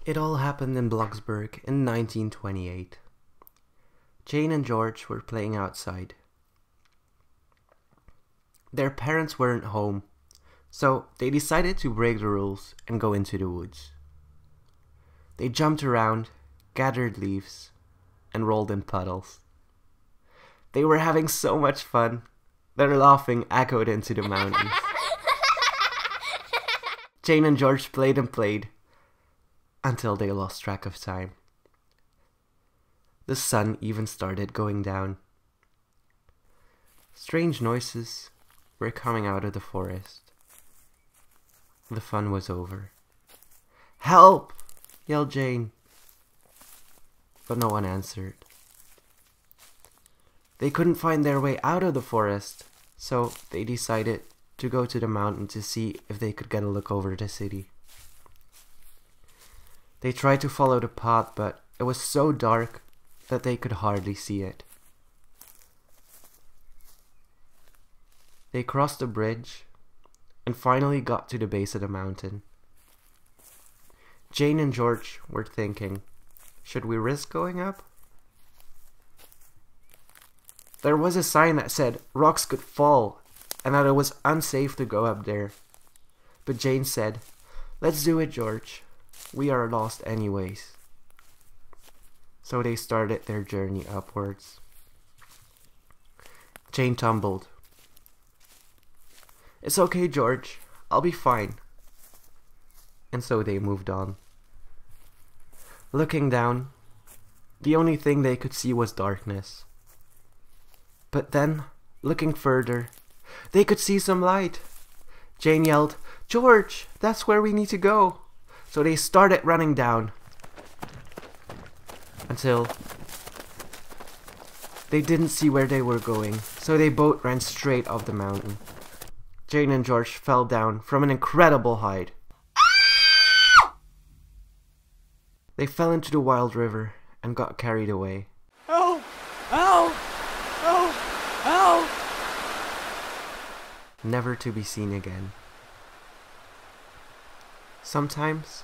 It all happened in Bloxburg in 1928. Jane and George were playing outside. Their parents weren't home, so they decided to break the rules and go into the woods. They jumped around, gathered leaves, and rolled in puddles. They were having so much fun. Their laughing echoed into the mountains. Jane and George played and played until they lost track of time. The sun even started going down. Strange noises were coming out of the forest. The fun was over. "Help!" yelled Jane. But no one answered. They couldn't find their way out of the forest, so they decided to go to the mountain to see if they could get a look over the city. They tried to follow the path, but it was so dark that they could hardly see it. They crossed a bridge and finally got to the base of the mountain. Jane and George were thinking, should we risk going up? There was a sign that said rocks could fall and that it was unsafe to go up there. But Jane said, "Let's do it, George. We are lost anyways." So they started their journey upwards. Jane tumbled. "It's okay, George. I'll be fine." And so they moved on. Looking down, the only thing they could see was darkness. But then, looking further, they could see some light. Jane yelled, "George, that's where we need to go." So they started running down until they didn't see where they were going, so they both ran straight off the mountain. Jane and George fell down from an incredible height. They fell into the wild river and got carried away. Help! Help! Help! Help! Never to be seen again. Sometimes,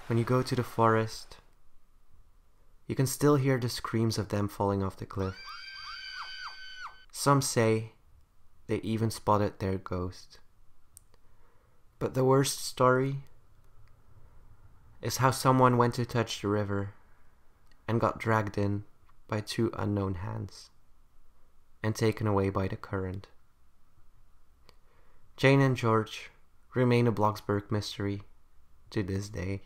when you go to the forest, you can still hear the screams of them falling off the cliff. Some say they even spotted their ghost. But the worst story is how someone went to touch the river and got dragged in by two unknown hands and taken away by the current. Jane and George remain a Bloxburg mystery to this day.